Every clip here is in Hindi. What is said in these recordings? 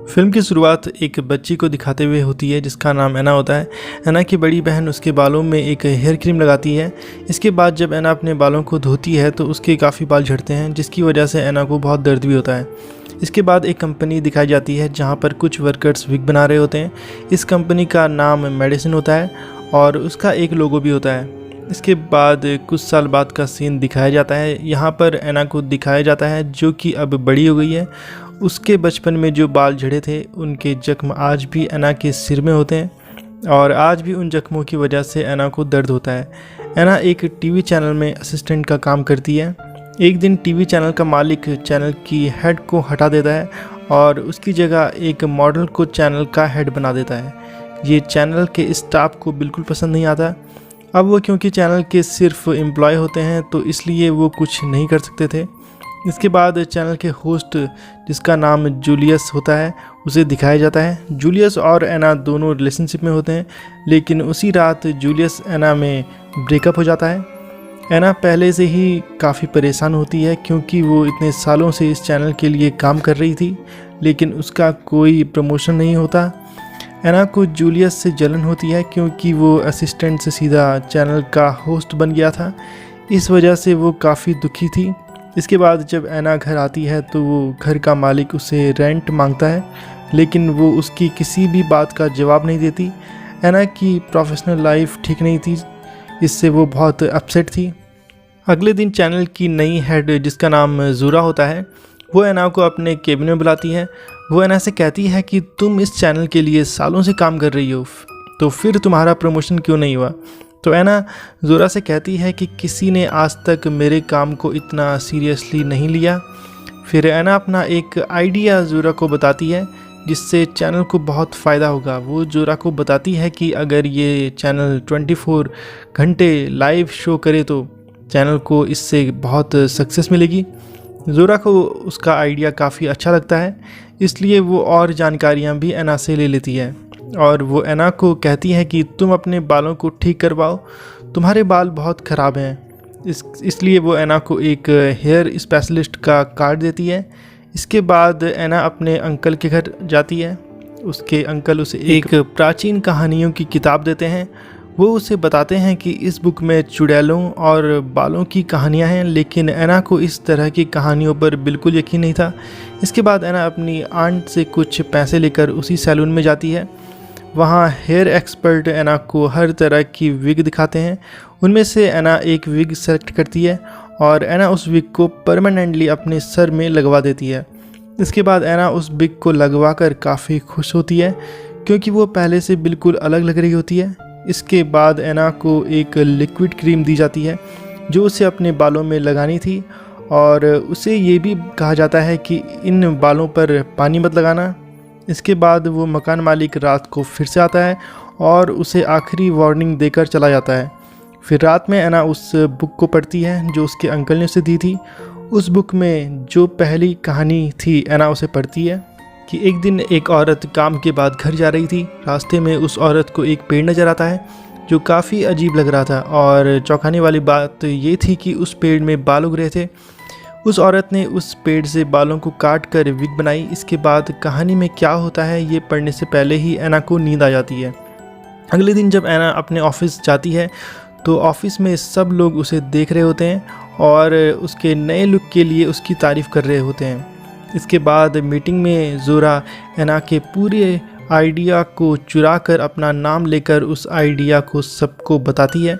फिल्म की शुरुआत एक बच्ची को दिखाते हुए होती है जिसका नाम ऐना होता है। ऐना की बड़ी बहन उसके बालों में एक हेयर क्रीम लगाती है। इसके बाद जब ऐना अपने बालों को धोती है तो उसके काफ़ी बाल झड़ते हैं, जिसकी वजह से ऐना को बहुत दर्द भी होता है। इसके बाद एक कंपनी दिखाई जाती है जहाँ पर कुछ वर्कर्स विग बना रहे होते हैं। इस कंपनी का नाम मेडिसिन होता है और उसका एक लोगो भी होता है। इसके बाद कुछ साल बाद का सीन दिखाया जाता है। यहाँ पर ऐना को दिखाया जाता है जो कि अब बड़ी हो गई है। उसके बचपन में जो बाल झड़े थे उनके जख्म आज भी ऐना के सिर में होते हैं और आज भी उन जख्मों की वजह से ऐना को दर्द होता है। ऐना एक टीवी चैनल में असिस्टेंट का काम करती है। एक दिन टीवी चैनल का मालिक चैनल की हेड को हटा देता है और उसकी जगह एक मॉडल को चैनल का हेड बना देता है। ये चैनल के स्टाफ को बिल्कुल पसंद नहीं आता। अब वो क्योंकि चैनल के सिर्फ एम्प्लॉय होते हैं तो इसलिए वो कुछ नहीं कर सकते थे। इसके बाद चैनल के होस्ट जिसका नाम जूलियस होता है उसे दिखाया जाता है। जूलियस और ऐना दोनों रिलेशनशिप में होते हैं, लेकिन उसी रात जूलियस ऐना में ब्रेकअप हो जाता है। ऐना पहले से ही काफ़ी परेशान होती है क्योंकि वो इतने सालों से इस चैनल के लिए काम कर रही थी, लेकिन उसका कोई प्रमोशन नहीं होता। ऐना को जूलियस से जलन होती है क्योंकि वो असिस्टेंट से सीधा चैनल का होस्ट बन गया था। इस वजह से वो काफ़ी दुखी थी। इसके बाद जब ऐना घर आती है तो वो घर का मालिक उसे रेंट मांगता है, लेकिन वो उसकी किसी भी बात का जवाब नहीं देती। ऐना की प्रोफेशनल लाइफ ठीक नहीं थी, इससे वो बहुत अपसेट थी। अगले दिन चैनल की नई हेड जिसका नाम ज़ूरा होता है वो ऐना को अपने केबिन में बुलाती है। वो ऐना से कहती है कि तुम इस चैनल के लिए सालों से काम कर रही हो, तो फिर तुम्हारा प्रमोशन क्यों नहीं हुआ। तो ऐना ज़ोरा से कहती है कि किसी ने आज तक मेरे काम को इतना सीरियसली नहीं लिया। फिर ऐना अपना एक आइडिया ज़ोरा को बताती है जिससे चैनल को बहुत फ़ायदा होगा। वो ज़ोरा को बताती है कि अगर ये चैनल 24 घंटे लाइव शो करे तो चैनल को इससे बहुत सक्सेस मिलेगी। ज़ोरा को उसका आइडिया काफ़ी अच्छा लगता है, इसलिए वो और जानकारियाँ भी ऐना से ले लेती है और वो ऐना को कहती है कि तुम अपने बालों को ठीक करवाओ, तुम्हारे बाल बहुत ख़राब हैं। इसलिए वो ऐना को एक हेयर स्पेशलिस्ट का कार्ड देती है। इसके बाद ऐना अपने अंकल के घर जाती है। उसके अंकल उसे एक प्राचीन कहानियों की किताब देते हैं। वो उसे बताते हैं कि इस बुक में चुड़ैलों और बालों की कहानियाँ हैं, लेकिन ऐना को इस तरह की कहानियों पर बिल्कुल यकीन नहीं था। इसके बाद ऐना अपनी आंट से कुछ पैसे लेकर उसी सैलून में जाती है। वहाँ हेयर एक्सपर्ट ऐना को हर तरह की विग दिखाते हैं। उनमें से ऐना एक विग सेलेक्ट करती है और ऐना उस विग को परमानेंटली अपने सर में लगवा देती है। इसके बाद ऐना उस विग को लगवा कर काफ़ी खुश होती है क्योंकि वो पहले से बिल्कुल अलग लग रही होती है। इसके बाद ऐना को एक लिक्विड क्रीम दी जाती है जो उसे अपने बालों में लगानी थी और उसे ये भी कहा जाता है कि इन बालों पर पानी मत लगाना। इसके बाद वो मकान मालिक रात को फिर से आता है और उसे आखिरी वार्निंग देकर चला जाता है। फिर रात में ऐना उस बुक को पढ़ती है जो उसके अंकल ने उसे दी थी। उस बुक में जो पहली कहानी थी ऐना उसे पढ़ती है कि एक दिन एक औरत काम के बाद घर जा रही थी। रास्ते में उस औरत को एक पेड़ नज़र आता है जो काफ़ी अजीब लग रहा था और चौंकाने वाली बात ये थी कि उस पेड़ में बाल उग रहे थे। उस औरत ने उस पेड़ से बालों को काट कर विग बनाई। इसके बाद कहानी में क्या होता है ये पढ़ने से पहले ही ऐना को नींद आ जाती है। अगले दिन जब ऐना अपने ऑफिस जाती है तो ऑफिस में सब लोग उसे देख रहे होते हैं और उसके नए लुक के लिए उसकी तारीफ़ कर रहे होते हैं। इसके बाद मीटिंग में ज़ोरा ऐना के पूरे आइडिया को चुरा कर अपना नाम लेकर उस आइडिया को सबको बताती है।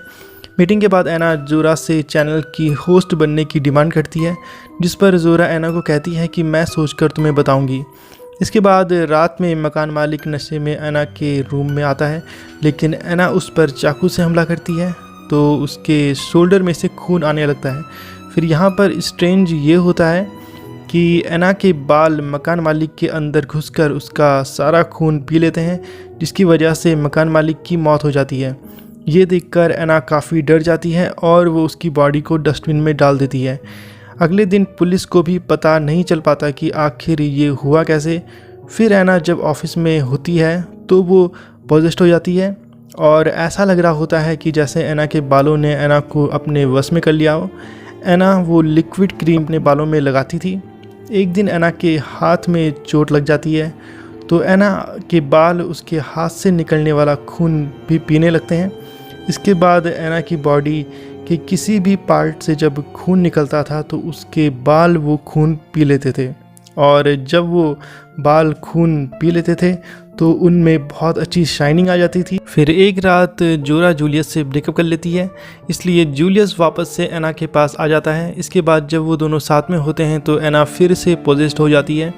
मीटिंग के बाद ऐना ज़ोरा से चैनल की होस्ट बनने की डिमांड करती है, जिस पर ज़ोरा ऐना को कहती है कि मैं सोचकर तुम्हें बताऊंगी। इसके बाद रात में मकान मालिक नशे में ऐना के रूम में आता है, लेकिन ऐना उस पर चाकू से हमला करती है तो उसके शोल्डर में से खून आने लगता है। फिर यहाँ पर स्ट्रेंज ये होता है कि ऐना के बाल मकान मालिक के अंदर घुसकर उसका सारा खून पी लेते हैं, जिसकी वजह से मकान मालिक की मौत हो जाती है। ये देखकर ऐना काफ़ी डर जाती है और वो उसकी बॉडी को डस्टबिन में डाल देती है। अगले दिन पुलिस को भी पता नहीं चल पाता कि आखिर ये हुआ कैसे। फिर ऐना जब ऑफिस में होती है तो वो पॉजेस्ट हो जाती है और ऐसा लग रहा होता है कि जैसे ऐना के बालों ने ऐना को अपने वश में कर लिया हो। ऐना वो लिक्विड क्रीम अपने बालों में लगाती थी। एक दिन ऐना के हाथ में चोट लग जाती है तो एना के बाल उसके हाथ से निकलने वाला खून भी पीने लगते हैं। इसके बाद एना की बॉडी के किसी भी पार्ट से जब खून निकलता था तो उसके बाल वो खून पी लेते थे, और जब वो बाल खून पी लेते थे तो उनमें बहुत अच्छी शाइनिंग आ जाती थी। फिर एक रात जोरा जूलियस से ब्रेकअप कर लेती है, इसलिए जूलियस वापस से एना के पास आ जाता है। इसके बाद जब वो दोनों साथ में होते हैं तो एना फिर से पोजेस्ड हो जाती है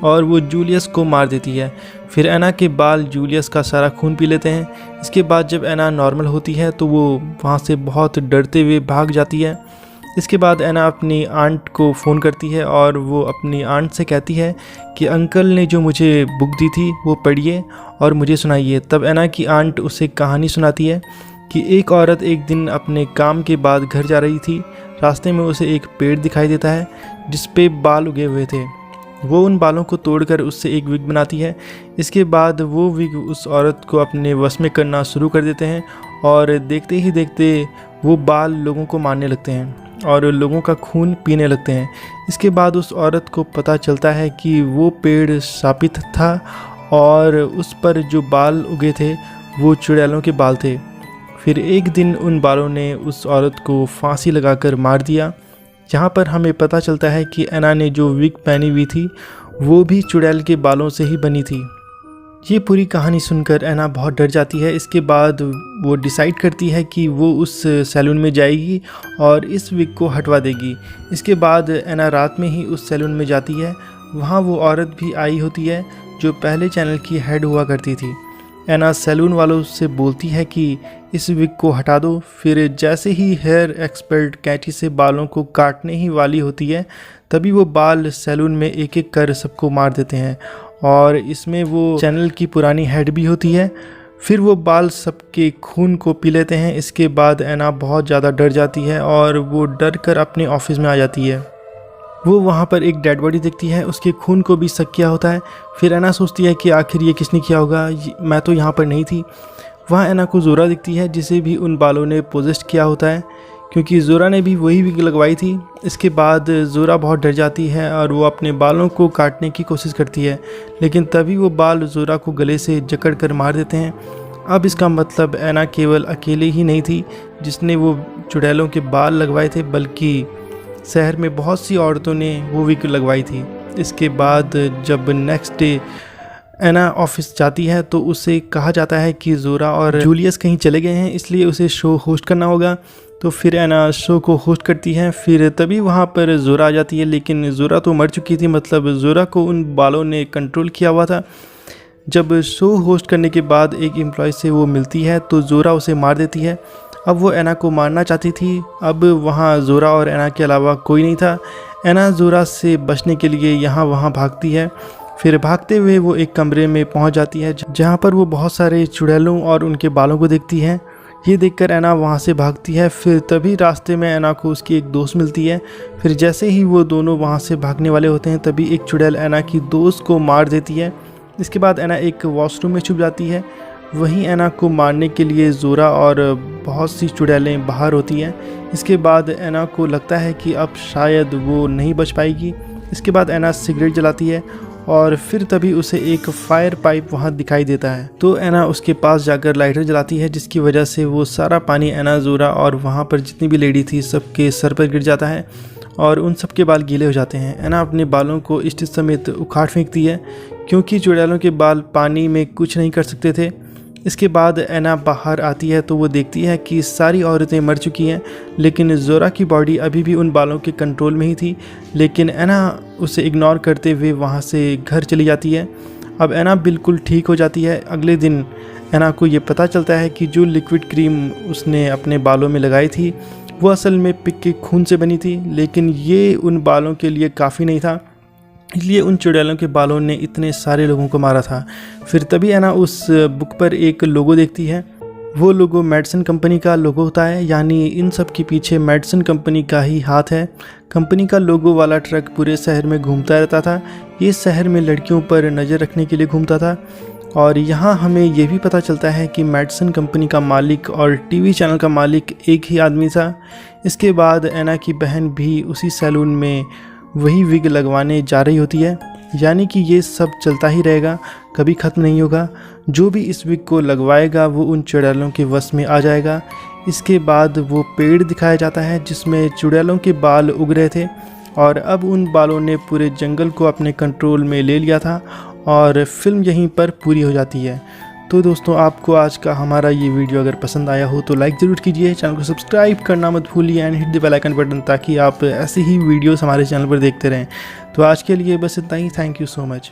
और वो जूलियस को मार देती है। फिर एना के बाल जूलियस का सारा खून पी लेते हैं। इसके बाद जब एना नॉर्मल होती है तो वो वहाँ से बहुत डरते हुए भाग जाती है। इसके बाद एना अपनी आंट को फ़ोन करती है और वो अपनी आंट से कहती है कि अंकल ने जो मुझे बुक दी थी वो पढ़िए और मुझे सुनाइए। तब एना की आंट उसे कहानी सुनाती है कि एक औरत एक दिन अपने काम के बाद घर जा रही थी। रास्ते में उसे एक पेड़ दिखाई देता है जिस पे बाल उगे हुए थे। वो उन बालों को तोड़कर उससे एक विग बनाती है। इसके बाद वो विग उस औरत को अपने वश में करना शुरू कर देते हैं और देखते ही देखते वो बाल लोगों को मारने लगते हैं और लोगों का खून पीने लगते हैं। इसके बाद उस औरत को पता चलता है कि वो पेड़ शापित था और उस पर जो बाल उगे थे वो चुड़ैलों के बाल थे। फिर एक दिन उन बालों ने उस औरत को फांसी लगाकर मार दिया। यहाँ पर हमें पता चलता है कि एना ने जो विग पहनी हुई थी वो भी चुड़ैल के बालों से ही बनी थी। ये पूरी कहानी सुनकर एना बहुत डर जाती है। इसके बाद वो डिसाइड करती है कि वो उस सैलून में जाएगी और इस विग को हटवा देगी। इसके बाद एना रात में ही उस सैलून में जाती है। वहाँ वो औरत भी आई होती है जो पहले चैनल की हेड हुआ करती थी। एना सैलून वालों से बोलती है कि इस विग को हटा दो। फिर जैसे ही हेयर एक्सपर्ट कैंची से बालों को काटने ही वाली होती है तभी वो बाल सैलून में एक एक कर सबको मार देते हैं, और इसमें वो चैनल की पुरानी हेड भी होती है। फिर वो बाल सबके खून को पी लेते हैं। इसके बाद एना बहुत ज़्यादा डर जाती है और वो डर कर अपने ऑफिस में आ जाती है। वो वहाँ पर एक डेड बॉडी देखती है, उसके खून को भी सक किया होता है। फिर एना सोचती है कि आखिर ये किसने किया होगा, मैं तो यहाँ पर नहीं थी। वहाँ एना को जोरा दिखती है जिसे भी उन बालों ने पोजेस्ट किया होता है, क्योंकि जोरा ने भी वही विग लगवाई थी। इसके बाद जोरा बहुत डर जाती है और वो अपने बालों को काटने की कोशिश करती है, लेकिन तभी वो बाल जोरा को गले से जकड़ कर मार देते हैं। अब इसका मतलब एना केवल अकेले ही नहीं थी जिसने वो चुड़ैलों के बाल लगवाए थे, बल्कि शहर में बहुत सी औरतों ने वो विग लगवाई थी। इसके बाद जब नेक्स्ट डे एना ऑफिस जाती है तो उसे कहा जाता है कि जोरा और जूलियस कहीं चले गए हैं, इसलिए उसे शो होस्ट करना होगा। तो फिर एना शो को होस्ट करती है। फिर तभी वहाँ पर जोरा आ जाती है, लेकिन जोरा तो मर चुकी थी, मतलब जोरा को उन बालों ने कंट्रोल किया हुआ था। जब शो होस्ट करने के बाद एक एम्प्लॉय से वो मिलती है तो जोरा उसे मार देती है। अब वो एना को मारना चाहती थी। अब वहाँ जोरा और एना के अलावा कोई नहीं था। एना जोरा से बचने के लिए यहाँ वहाँ भागती है। फिर भागते हुए वो एक कमरे में पहुँच जाती है जहाँ पर वो बहुत सारे चुड़ैलों और उनके बालों को देखती है। ये देखकर एना वहाँ से भागती है। फिर तभी रास्ते में एना को उसकी एक दोस्त मिलती है। फिर जैसे ही वो दोनों वहाँ से भागने वाले होते हैं तभी एक चुड़ैल एना की दोस्त को मार देती है। इसके बाद एना एक वॉशरूम में छुप जाती है। वहीं एना को मारने के लिए जोरा और बहुत सी चुड़ैलें बाहर होती हैं। इसके बाद एना को लगता है कि अब शायद वो नहीं बच पाएगी। इसके बाद एना सिगरेट जलाती है और फिर तभी उसे एक फायर पाइप वहाँ दिखाई देता है। तो एना उसके पास जाकर लाइटर जलाती है, जिसकी वजह से वो सारा पानी एना, जोरा और वहाँ पर जितनी भी लेडी थी सबके सर पर गिर जाता है और उन सबके बाल गीले हो जाते हैं। एना अपने बालों को स्टिच समेत उखाड़ फेंकती है, क्योंकि चुड़ैलों के बाल पानी में कुछ नहीं कर सकते थे। इसके बाद एना बाहर आती है तो वो देखती है कि सारी औरतें मर चुकी हैं, लेकिन जोरा की बॉडी अभी भी उन बालों के कंट्रोल में ही थी। लेकिन एना उसे इग्नोर करते हुए वहाँ से घर चली जाती है। अब एना बिल्कुल ठीक हो जाती है। अगले दिन एना को ये पता चलता है कि जो लिक्विड क्रीम उसने अपने बालों में लगाई थी वो असल में पिग के खून से बनी थी, लेकिन ये उन बालों के लिए काफ़ी नहीं था, इसलिए उन चुड़ैलों के बालों ने इतने सारे लोगों को मारा था। फिर तभी एना उस बुक पर एक लोगो देखती है। वो लोगो मेडिसिन कंपनी का लोगो होता है, यानी इन सब के पीछे मेडिसिन कंपनी का ही हाथ है। कंपनी का लोगो वाला ट्रक पूरे शहर में घूमता रहता था। ये शहर में लड़कियों पर नज़र रखने के लिए घूमता था। और यहाँ हमें ये भी पता चलता है कि मेडिसिन कंपनी का मालिक और टीवी चैनल का मालिक एक ही आदमी था। इसके बाद एना की बहन भी उसी सैलून में वही विग लगवाने जा रही होती है। यानी कि ये सब चलता ही रहेगा, कभी ख़त्म नहीं होगा। जो भी इस विग को लगवाएगा वो उन चुड़ैलों के वश में आ जाएगा। इसके बाद वो पेड़ दिखाया जाता है जिसमें चुड़ैलों के बाल उग रहे थे और अब उन बालों ने पूरे जंगल को अपने कंट्रोल में ले लिया था और फिल्म यहीं पर पूरी हो जाती है। तो दोस्तों, आपको आज का हमारा ये वीडियो अगर पसंद आया हो तो लाइक ज़रूर कीजिए, चैनल को सब्सक्राइब करना मत भूलिए and hit the bell icon button, ताकि आप ऐसे ही वीडियोस हमारे चैनल पर देखते रहें। तो आज के लिए बस इतना ही। Thank you so much.